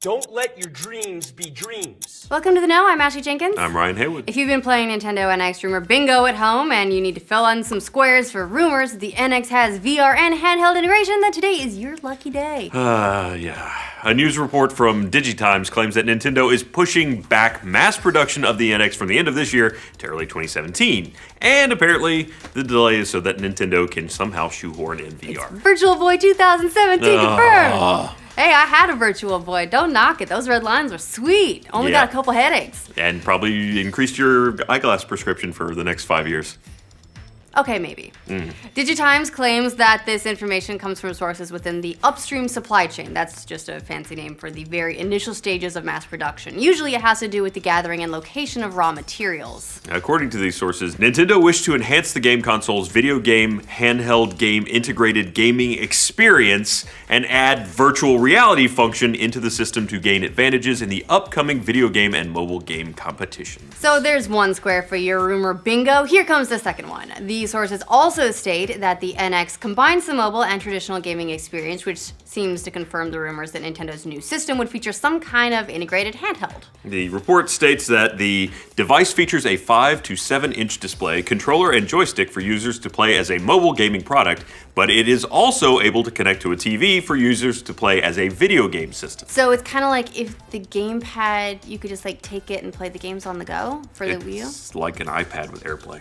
Don't let your dreams be dreams. Welcome to The Know, I'm Ashley Jenkins. I'm Ryan Haywood. If you've been playing Nintendo NX Rumor Bingo at home and you need to fill in some squares for rumors that the NX has VR and handheld integration, then today is your lucky day. Yeah. A news report from Digitimes claims that Nintendo is pushing back mass production of the NX from the end of this year to early 2017. And apparently, the delay is so that Nintendo can somehow shoehorn in VR. It's Virtual Boy 2017 confirmed. Hey, I had a Virtual Boy. Don't knock it. Those red lines were sweet. Only got a couple headaches. And probably increased your eyeglass prescription for the next 5 years. Okay, maybe. Digitimes claims that this information comes from sources within the upstream supply chain. That's just a fancy name for the very initial stages of mass production. Usually it has to do with the gathering and location of raw materials. According to these sources, Nintendo wished to enhance the game console's video game, handheld game integrated gaming experience and add virtual reality function into the system to gain advantages in the upcoming video game and mobile game competition. So there's one square for your rumor bingo. Here comes the second one. The sources also state that the NX combines the mobile and traditional gaming experience, which seems to confirm the rumors that Nintendo's new system would feature some kind of integrated handheld. The report states that the device features a 5 to 7 inch display, controller, and joystick for users to play as a mobile gaming product, but it is also able to connect to a TV for users to play as a video game system. So it's kind of like if the gamepad, you could just like take it and play the games on the go for the Wii U? It's like an iPad with AirPlay.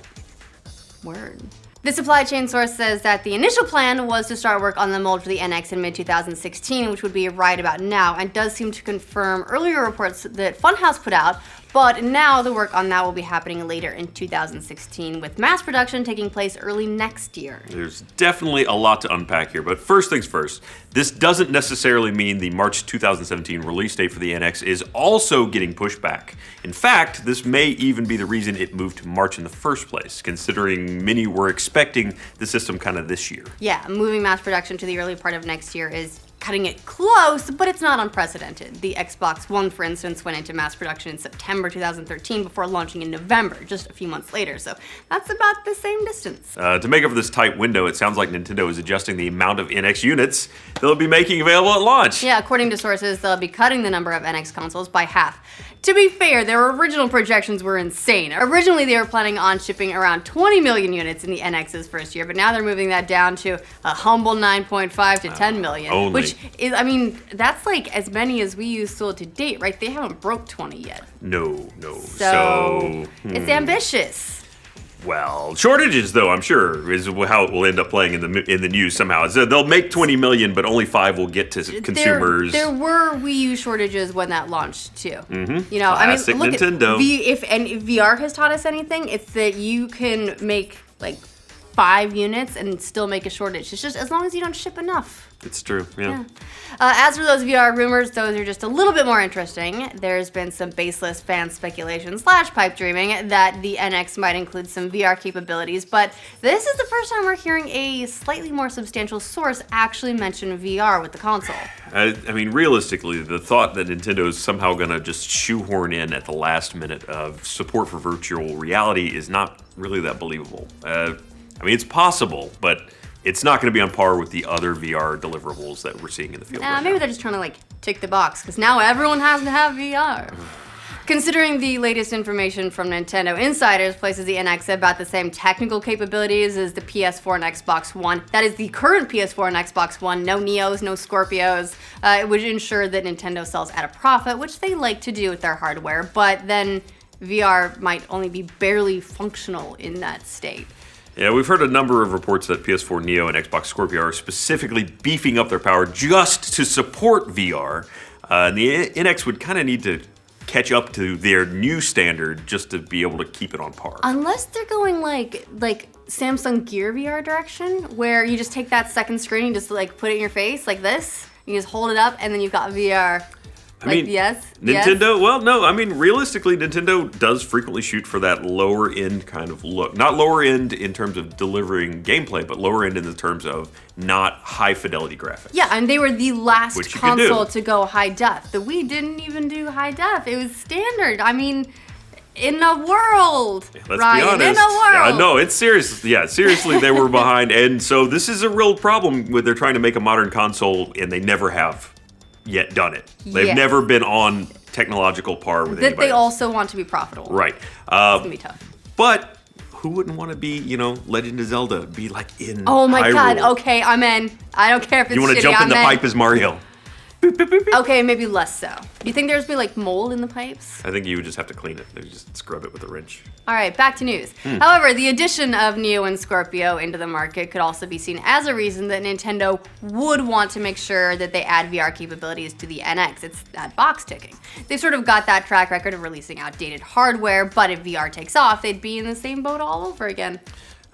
Word. The supply chain source says that the initial plan was to start work on the mold for the NX in mid-2016, which would be right about now, and does seem to confirm earlier reports that Funhouse put out, but now the work on that will be happening later in 2016, with mass production taking place early next year. There's definitely a lot to unpack here, but first things first, this doesn't necessarily mean the March 2017 release date for the NX is also getting pushed back. In fact, this may even be the reason it moved to March in the first place, considering many were expecting the system kind of this year. Yeah, moving mass production to the early part of next year is cutting it close, but it's not unprecedented. The Xbox One, for instance, went into mass production in September 2013 before launching in November, just a few months later, so that's about the same distance. To make up for this tight window, it sounds like Nintendo is adjusting the amount of NX units they'll be making available at launch. Yeah, according to sources, they'll be cutting the number of NX consoles by half. To be fair, their original projections were insane. Originally, they were planning on shipping around 20 million units in the NX's first year, but now they're moving that down to a humble 9.5 to 10 million. Only. Which is, I mean, that's like as many as Wii U sold to date, right? They haven't broke 20 yet. No. So it's ambitious. Well, shortages, though, I'm sure, is how it will end up playing in the news somehow. So they'll make 20 million, but only 5 will get to consumers. There were Wii U shortages when that launched, too. You know, Classic I mean, look Nintendo. if VR has taught us anything, it's that you can make, like, 5 units and still make a shortage. It's just as long as you don't ship enough. It's true, yeah. As for those VR rumors, those are just a little bit more interesting. There's been some baseless fan speculation / pipe dreaming that the NX might include some VR capabilities, but this is the first time we're hearing a slightly more substantial source actually mention VR with the console. I mean, realistically, the thought that Nintendo is somehow going to just shoehorn in at the last minute of support for virtual reality is not really that believable. I mean, it's possible, but it's not going to be on par with the other VR deliverables that we're seeing in the field right Maybe now. they're just trying to, like, tick the box, because now everyone has to have VR. Considering the latest information from Nintendo insiders places the NX at about the same technical capabilities as the PS4 and Xbox One. That is the current PS4 and Xbox One. No Neos, no Scorpios. It would ensure that Nintendo sells at a profit, which they like to do with their hardware, but then VR might only be barely functional in that state. Yeah, we've heard a number of reports that PS4 Neo and Xbox Scorpio are specifically beefing up their power just to support VR. And the NX would kind of need to catch up to their new standard just to be able to keep it on par. Unless they're going like Samsung Gear VR direction, where you just take that second screen and just like put it in your face like this. You just hold it up and then you've got VR. I mean, Nintendo, well, no, I mean, realistically, Nintendo does frequently shoot for that lower end kind of look. Not lower end in terms of delivering gameplay, but lower end in the terms of not high fidelity graphics. Yeah, and they were the last console do. to go high def. The Wii didn't even do high def. It was standard. I mean, in a world, Let's be Ryan, honest. in a world. Yeah, no, it's serious. Yeah, seriously, they were behind. And so this is a real problem when they're trying to make a modern console and they never have yet done it. They've Yeah. never been on technological par with That anybody they else. also want to be profitable. Right. It's gonna be tough. But who wouldn't want to be, Legend of Zelda, be like in Oh my god, Hyrule? okay, I'm in. I don't care if it's You want shitty, to jump in I'm the pipe as Mario? Okay, maybe less so. Do you think there's be like mold in the pipes? I think you would just have to clean it. They would just scrub it with a wrench. All right, back to news. However, the addition of Neo and Scorpio into the market could also be seen as a reason that Nintendo would want to make sure that they add VR capabilities to the NX. It's that box ticking. They've sort of got that track record of releasing outdated hardware, but if VR takes off, they'd be in the same boat all over again.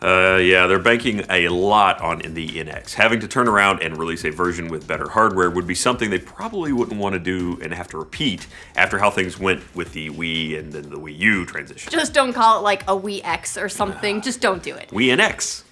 Yeah, they're banking a lot on the NX. Having to turn around and release a version with better hardware would be something they probably wouldn't want to do and have to repeat after how things went with the Wii and then the Wii U transition. Just don't call it like a Wii X or something. Just don't do it. Wii NX.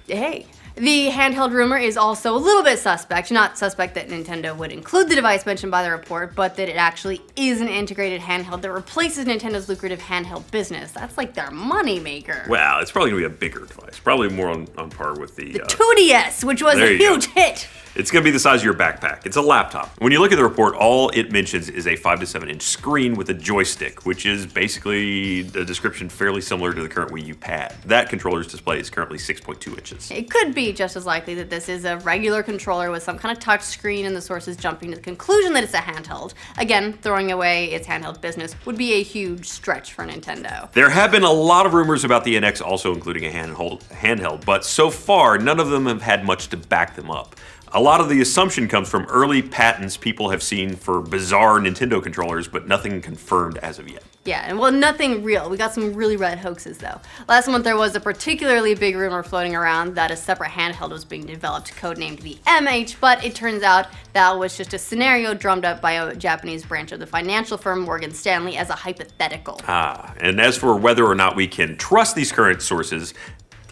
Hey. The handheld rumor is also a little bit suspect. Not suspect that Nintendo would include the device mentioned by the report, but that it actually is an integrated handheld that replaces Nintendo's lucrative handheld business. That's like their moneymaker. Well, it's probably going to be a bigger device. Probably more on par with the 2DS, which was there a you go. huge hit. It's going to be the size of your backpack. It's a laptop. When you look at the report, all it mentions is a 5 to 7 inch screen with a joystick, which is basically the description fairly similar to the current Wii U pad. That controller's display is currently 6.2 inches. It could be just as likely that this is a regular controller with some kind of touch screen and the source is jumping to the conclusion that it's a handheld. Again, throwing away its handheld business would be a huge stretch for Nintendo. There have been a lot of rumors about the NX also including a handheld, but so far none of them have had much to back them up. A lot of the assumption comes from early patents people have seen for bizarre Nintendo controllers, but nothing confirmed as of yet. Yeah, and well, nothing real. We got some really red hoaxes though. Last month there was a particularly big rumor floating around that a separate handheld was being developed, codenamed the MH, but it turns out that was just a scenario drummed up by a Japanese branch of the financial firm Morgan Stanley as a hypothetical. And as for whether or not we can trust these current sources,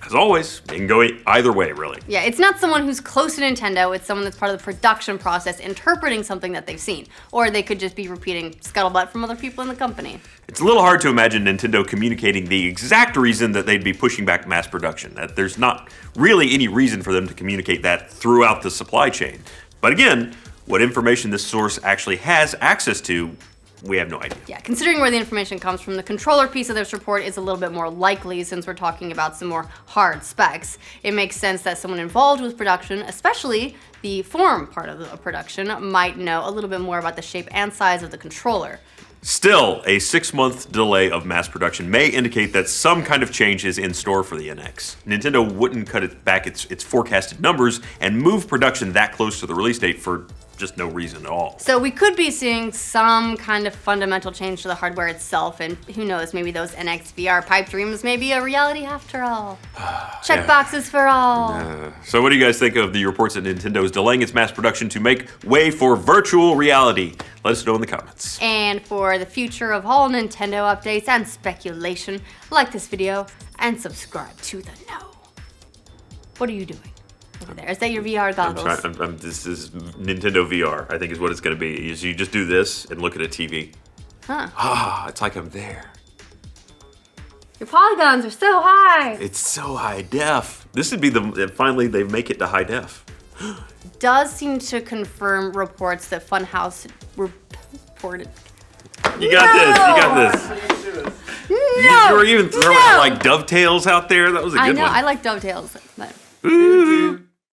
as always, it can go either way, really. Yeah, it's not someone who's close to Nintendo, it's someone that's part of the production process interpreting something that they've seen. Or they could just be repeating scuttlebutt from other people in the company. It's a little hard to imagine Nintendo communicating the exact reason that they'd be pushing back mass production. That there's not really any reason for them to communicate that throughout the supply chain. But again, what information this source actually has access to, we have no idea. Yeah, considering where the information comes from, the controller piece of this report is a little bit more likely since we're talking about some more hard specs. It makes sense that someone involved with production, especially the form part of the production, might know a little bit more about the shape and size of the controller. Still, a 6-month delay of mass production may indicate that some kind of change is in store for the NX. Nintendo wouldn't cut it back its forecasted numbers and move production that close to the release date for just no reason at all. So we could be seeing some kind of fundamental change to the hardware itself, and who knows, maybe those NX VR pipe dreams may be a reality after all. Check boxes for all. So what do you guys think of the reports that Nintendo is delaying its mass production to make way for virtual reality? Let us know in the comments. And for the future of all Nintendo updates and speculation, like this video and subscribe to the know. What are you doing over there? Is that your VR goggles? This is Nintendo VR, I think is what it's going to be. Is you just do this and look at a TV. Huh. It's like I'm there. Your polygons are so high. It's so high def. This would be finally they make it to high def. Does seem to confirm reports that Funhouse reported. You got this. You were even throwing out like dovetails out there. That was a good I know, one. I like dovetails. But... Ooh.